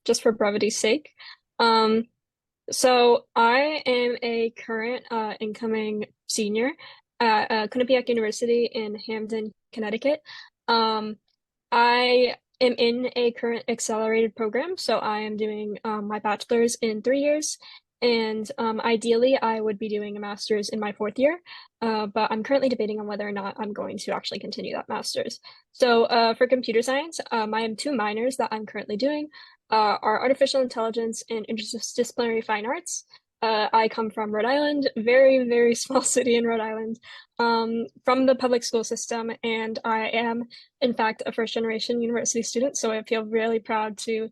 just for brevity's sake. Um, so I am a current incoming senior at Quinnipiac University in Hamden, Connecticut. Um, I am in a current accelerated program, so I am doing my bachelor's in 3 years, and ideally I would be doing a master's in my fourth year, but I'm currently debating on whether or not I'm going to actually continue that master's. So for computer science, I have two minors that I'm currently doing are artificial intelligence and interdisciplinary fine arts. I come from Rhode Island, very, very small city in Rhode Island, from the public school system, and I am in fact, a first generation university student. So I feel really proud to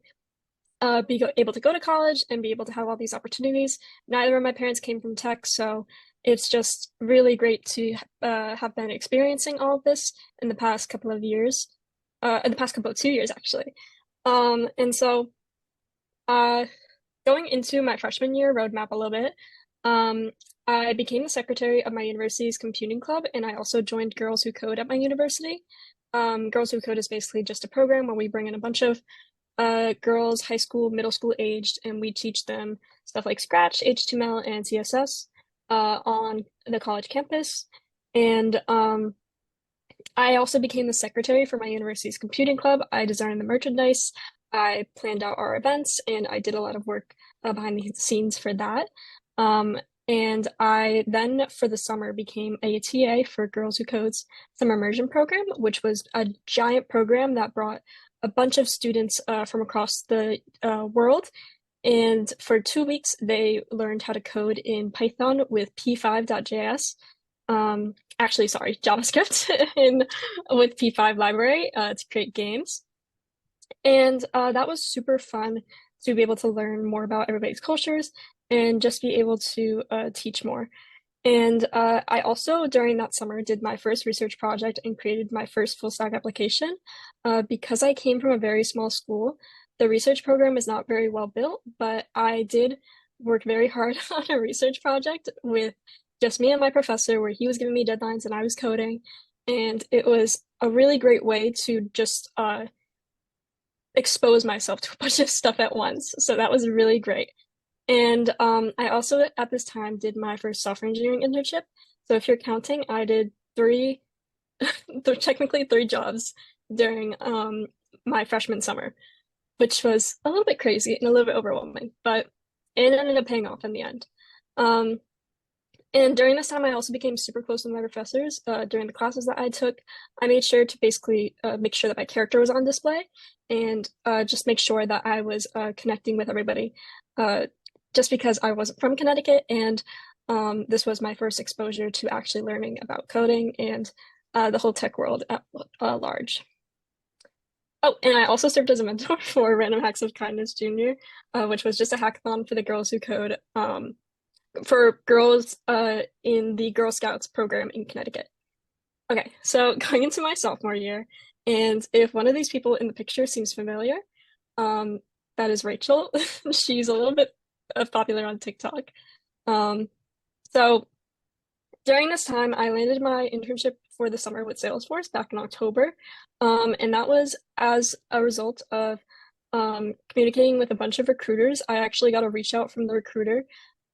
able to go to college and be able to have all these opportunities. Neither of my parents came from tech, so it's just really great to have been experiencing all of this in the past couple of years, in the past couple of 2 years, actually. And so uh, going into my freshman year roadmap a little bit, um, I became the secretary of my university's computing club, and I also joined Girls Who Code at my university. Girls Who Code is basically just a program where we bring in a bunch of girls, high school, middle school aged, and we teach them stuff like Scratch, HTML, and CSS on the college campus. And I also became the secretary for my university's computing club. I designed the merchandise, I planned out our events, and I did a lot of work behind the scenes for that. Um, and I then, for the summer, became a TA for Girls Who Code's summer immersion program, which was a giant program that brought a bunch of students from across the world. And for 2 weeks, they learned how to code in Python with p5.js. Actually, sorry, JavaScript in with P5 library to create games. And that was super fun to be able to learn more about everybody's cultures and just be able to teach more. And I also, during that summer, did my first research project and created my first full stack application. Because I came from a very small school, the research program is not very well built, but I did work very hard on a research project with just me and my professor, where he was giving me deadlines and I was coding. And it was a really great way to just expose myself to a bunch of stuff at once. So that was really great. And I also at this time did my first software engineering internship. So if you're counting, I did three, technically three jobs during my freshman summer, which was a little bit crazy and a little bit overwhelming, but it ended up paying off in the end. Um, and during this time, I also became super close with my professors. During the classes that I took, I made sure to basically make sure that my character was on display and just make sure that I was connecting with everybody. Just because I wasn't from Connecticut, and this was my first exposure to actually learning about coding and the whole tech world at large. Oh, and I also served as a mentor for Random Hacks of Kindness Junior, which was just a hackathon for the Girls Who Code for girls in the Girl Scouts program in Connecticut. Okay, so going into my sophomore year, and if one of these people in the picture seems familiar, um, that is Rachel. She's a little bit popular on TikTok. Um, so during this time, I landed my internship for the summer with Salesforce back in October. And that was as a result of communicating with a bunch of recruiters. I actually got a reach out from the recruiter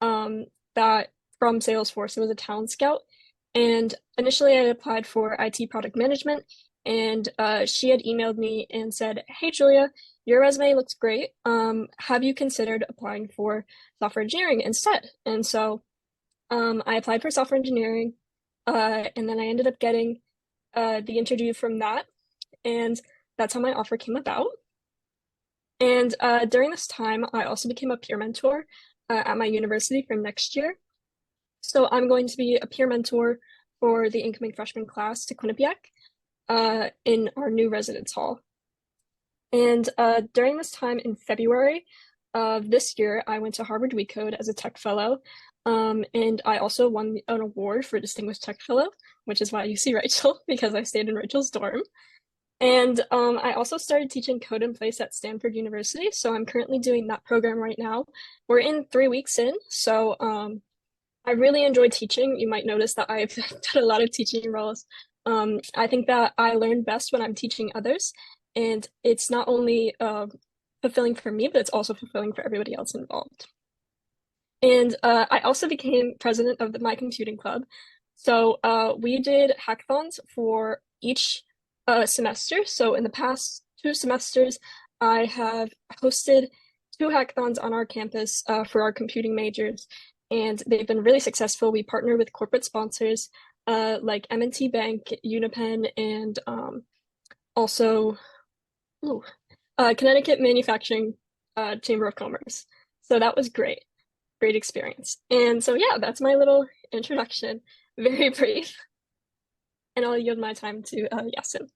that from Salesforce. It was a talent scout. And initially I applied for IT product management, and she had emailed me and said, "Hey, Julia, your resume looks great. Have you considered applying for software engineering instead?" And so I applied for software engineering, and then I ended up getting the interview from that, and that's how my offer came about. And during this time, I also became a peer mentor at my university for next year. So I'm going to be a peer mentor for the incoming freshman class to Quinnipiac in our new residence hall. And during this time in February of this year, I went to Harvard We Code as a tech fellow. And I also won an award for Distinguished Tech Fellow, which is why you see Rachel, because I stayed in Rachel's dorm. And I also started teaching code in place at Stanford University. So I'm currently doing that program right now. We're in 3 weeks in. So I really enjoy teaching. You might notice that I've done a lot of teaching roles. I think that I learn best when I'm teaching others. And it's not only fulfilling for me, but it's also fulfilling for everybody else involved. And I also became president of my computing club. So we did hackathons for each semester. So in the past 2 semesters, I have hosted 2 hackathons on our campus for our computing majors, and they've been really successful. We partner with corporate sponsors like M&T Bank, Unipen, and also ooh, Connecticut Manufacturing Chamber of Commerce. So that was great experience. And so, yeah, that's my little introduction, very brief. And I'll yield my time to Yasin.